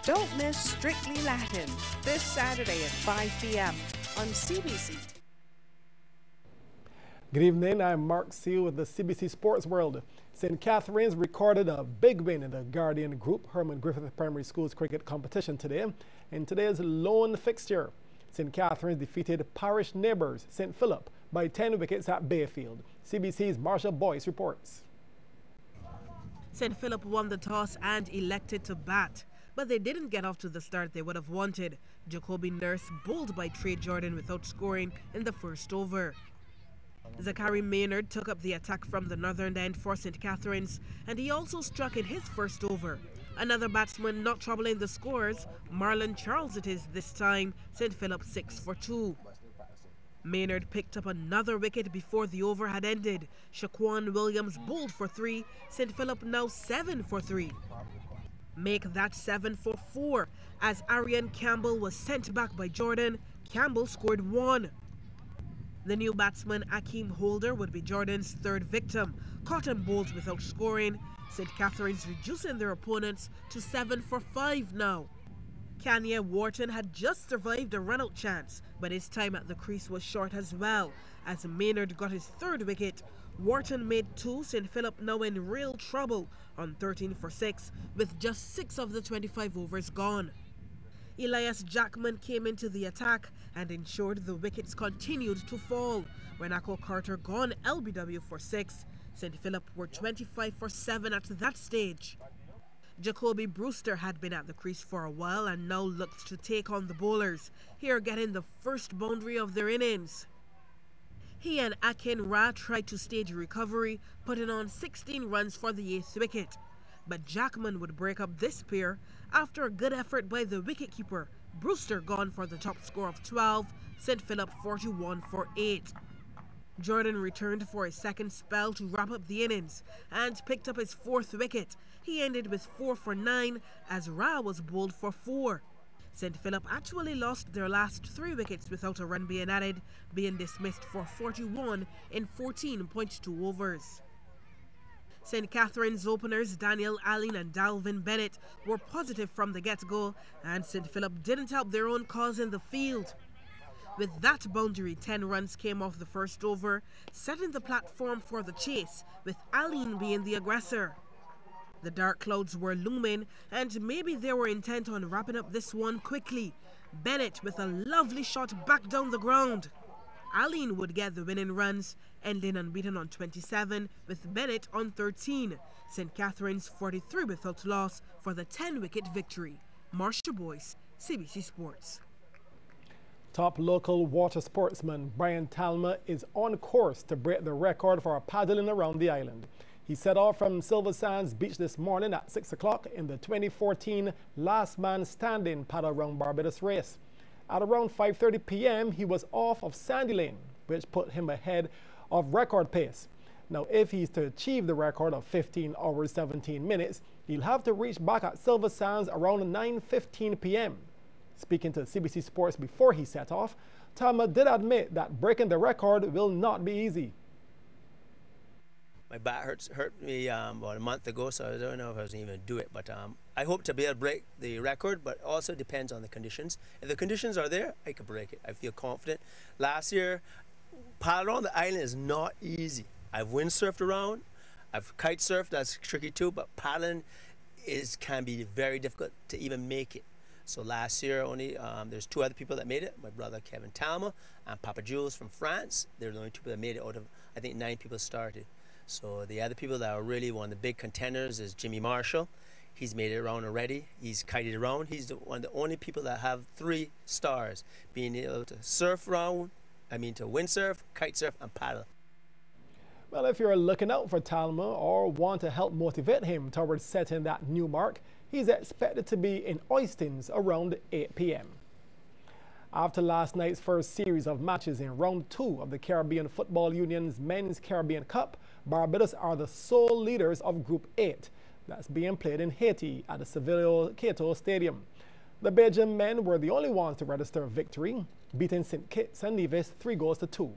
Don't miss Strictly Latin this Saturday at 5 p.m. on CBC. Good evening, I'm Mark Seal with the CBC Sports World. St. Catharines recorded a big win in the Guardian Group Herman Griffith Primary School's cricket competition today. In today's lone fixture, St. Catharines defeated parish neighbours St. Philip by 10 wickets at Bayfield. CBC's Marshall Boyce reports. St. Philip won the toss and elected to bat, but they didn't get off to the start they would have wanted. Jacoby Nurse bowled by Trey Jordan without scoring in the first over. Zachary Maynard took up the attack from the northern end for St. Catharines, and he also struck in his first over. Another batsman not troubling the scores, Marlon Charles it is this time, St. Philip 6 for 2. Maynard picked up another wicket before the over had ended. Shaquan Williams bowled for 3, St. Philip now 7 for 3. Make that 7 for 4, as Arian Campbell was sent back by Jordan. Campbell scored 1. The new batsman Akeem Holder would be Jordan's third victim. Cotton bowled without scoring. St. Catharines reducing their opponents to 7 for 5 now. Kanye Wharton had just survived a run-out chance, but his time at the crease was short as well. As Maynard got his third wicket, Wharton made 2, St. Philip now in real trouble on 13 for 6, with just 6 of the 25 overs gone. Elias Jackman came into the attack and ensured the wickets continued to fall. When Akko Carter gone LBW for 6, St. Philip were 25 for 7 at that stage. Jacoby Brewster had been at the crease for a while and now looked to take on the bowlers, here getting the first boundary of their innings. He and Akin Ra tried to stage a recovery, putting on 16 runs for the 8th wicket. But Jackman would break up this pair after a good effort by the wicketkeeper. Brewster gone for the top score of 12, St. Philip 41 for 8. Jordan returned for his second spell to wrap up the innings and picked up his 4th wicket. He ended with 4 for 9 as Ra was bowled for 4. St. Philip actually lost their last 3 wickets without a run being added, being dismissed for 41 in 14.2 overs. St. Catharines openers Daniel Allen and Dalvin Bennett were positive from the get-go, and St. Philip didn't help their own cause in the field. With that boundary, 10 runs came off the first over, setting the platform for the chase, with Allen being the aggressor. The dark clouds were looming, and maybe they were intent on wrapping up this one quickly. Bennett with a lovely shot back down the ground. Allen would get the winning runs, ending unbeaten on 27, with Bennett on 13. St. Catharines 43 without loss for the 10-wicket victory. Marcia Boyce, CBC Sports. Top local water sportsman Brian Talma is on course to break the record for paddling around the island. He set off from Silver Sands Beach this morning at 6 o'clock in the 2014 Last Man Standing Paddle Around Barbados race. At around 5:30 p.m., he was off of Sandy Lane, which put him ahead of record pace. Now, if he's to achieve the record of 15 hours 17 minutes, he'll have to reach back at Silver Sands around 9:15 p.m. Speaking to CBC Sports before he set off, Talma did admit that breaking the record will not be easy. My back hurt me about a month ago, so I don't know if I was going to even do it. But I hope to be able to break the record, but also depends on the conditions. If the conditions are there, I could break it. I feel confident. Last year, paddling around the island is not easy. I've windsurfed around. I've kite surfed. That's tricky too. But paddling can be very difficult to even make it. So last year, only there's 2 other people that made it. My brother Kevin Talma and Papa Jules from France. They're the only 2 people that made it out of, I think, 9 people started. So the other people that are really one of the big contenders is Jimmy Marshall. He's made it around already. He's kited around. He's one of the only people that have 3 stars, being able to surf around, to windsurf, kite surf, and paddle. Well, if you're looking out for Talma or want to help motivate him towards setting that new mark, he's expected to be in Oistins around 8 p.m. After last night's first series of matches in round 2 of the Caribbean Football Union's Men's Caribbean Cup, Barbados are the sole leaders of Group 8. That's being played in Haiti at the Seville Cato Stadium. The Belgian men were the only ones to register a victory, beating St. Kitts and Nevis 3-2.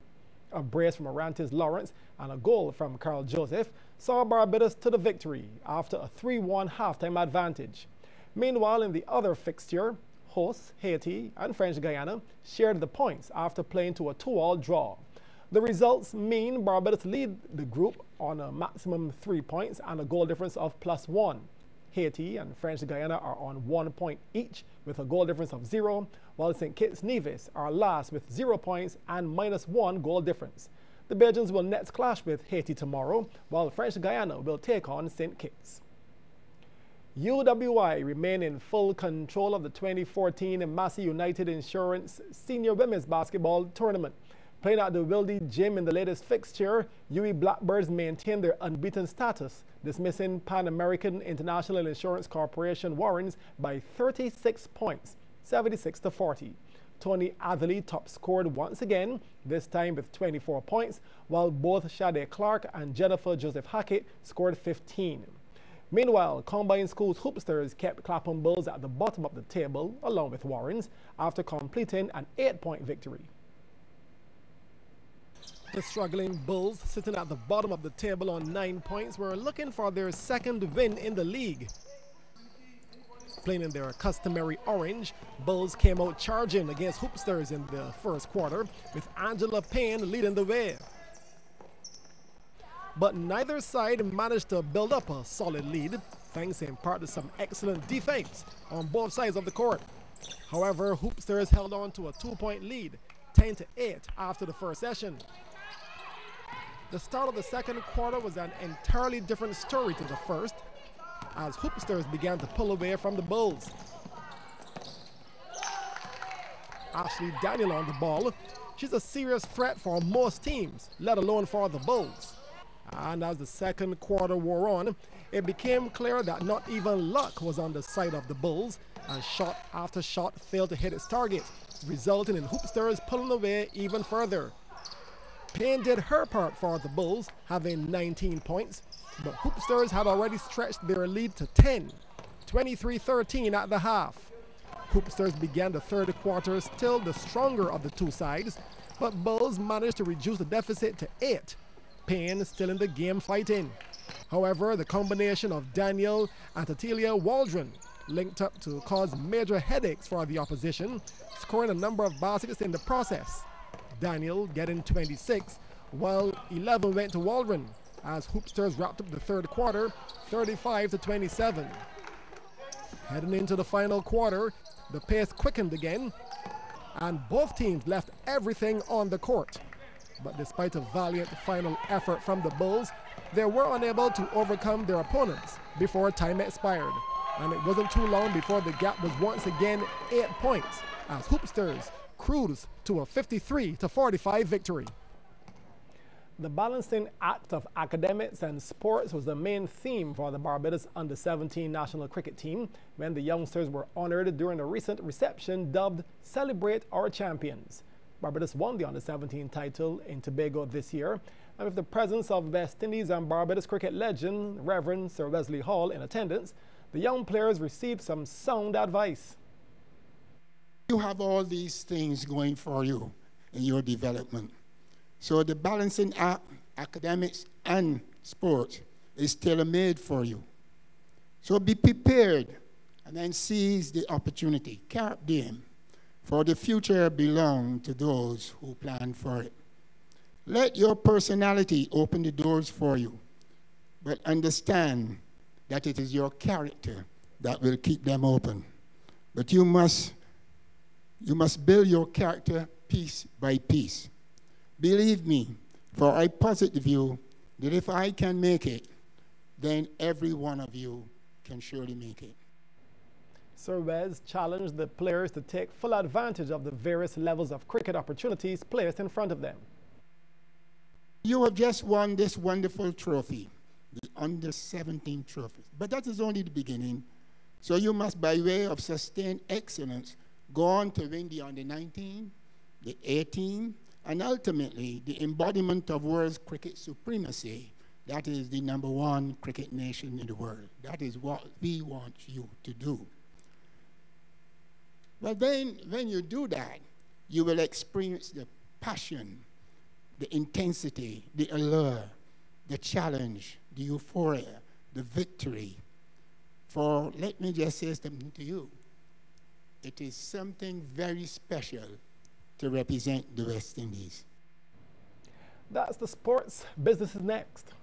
A brace from Orantes Lawrence and a goal from Carl Joseph saw Barbados to the victory after a 3-1 halftime advantage. Meanwhile, in the other fixture, hosts Haiti and French Guiana shared the points after playing to a 2-all draw. The results mean Barbados lead the group on a maximum 3 points and a goal difference of +1. Haiti and French Guiana are on 1 point each with a goal difference of 0, while St. Kitts Nevis are last with 0 points and -1 goal difference. The Belgians will next clash with Haiti tomorrow, while French Guiana will take on St. Kitts. UWI remain in full control of the 2014 Massey United Insurance Senior Women's Basketball Tournament. Playing at the Wildy Gym in the latest fixture, UE Blackbirds maintain their unbeaten status, dismissing Pan American International Insurance Corporation Warrens by 36 points, 76-40. Tony Atherley top scored once again, this time with 24 points, while both Shade Clark and Jennifer Joseph Hackett scored 15. Meanwhile, Combined Schools Hoopsters kept Clapham Bulls at the bottom of the table, along with Warrens, after completing an 8-point victory. The struggling Bulls, sitting at the bottom of the table on 9 points, were looking for their second win in the league. Playing in their customary orange, Bulls came out charging against Hoopsters in the first quarter, with Angela Payne leading the way. But neither side managed to build up a solid lead, thanks in part to some excellent defense on both sides of the court. However, Hoopsters held on to a 2-point lead, 10-8 after the first session. The start of the second quarter was an entirely different story to the first, as Hoopsters began to pull away from the Bulls. Ashley Daniel on the ball. She's a serious threat for most teams, let alone for the Bulls. And as the second quarter wore on, it became clear that not even luck was on the side of the Bulls, as shot after shot failed to hit its target, resulting in Hoopsters pulling away even further. Payne did her part for the Bulls, having 19 points, but Hoopsters had already stretched their lead to 10, 23-13 at the half. Hoopsters began the third quarter still the stronger of the two sides, but Bulls managed to reduce the deficit to 8. Payne still in the game fighting. However, the combination of Daniel and Tatilia Waldron linked up to cause major headaches for the opposition, scoring a number of baskets in the process. Daniel getting 26, while 11 went to Waldron, as Hoopsters wrapped up the third quarter 35-27. Heading into the final quarter, the pace quickened again, and both teams left everything on the court. But despite a valiant final effort from the Bulls, they were unable to overcome their opponents before time expired. And it wasn't too long before the gap was once again 8 points, as Hoopsters cruised to a 53-45 victory. The balancing act of academics and sports was the main theme for the Barbados Under-17 national cricket team when the youngsters were honored during a recent reception dubbed Celebrate Our Champions. Barbados won the Under-17 title in Tobago this year, and with the presence of West Indies and Barbados cricket legend Reverend Sir Wesley Hall in attendance, the young players received some sound advice. You have all these things going for you in your development. So the balancing act, academics and sports, is tailor-made for you. So be prepared and then seize the opportunity. Carpe diem. For the future belongs to those who plan for it. Let your personality open the doors for you, but understand that it is your character that will keep them open. But you must build your character piece by piece. Believe me, for I posit the view that if I can make it, then every one of you can surely make it. Sir Wes challenged the players to take full advantage of the various levels of cricket opportunities placed in front of them. You have just won this wonderful trophy, the Under-17 trophy. But that is only the beginning. So you must, by way of sustained excellence, go on to win the Under-19, the 18, and ultimately the embodiment of world cricket supremacy. That is the #1 cricket nation in the world. That is what we want you to do. But then when you do that, you will experience the passion, the intensity, the allure, the challenge, the euphoria, the victory. For, let me just say something to you. It is something very special to represent the West Indies. That's the sports. Business is next.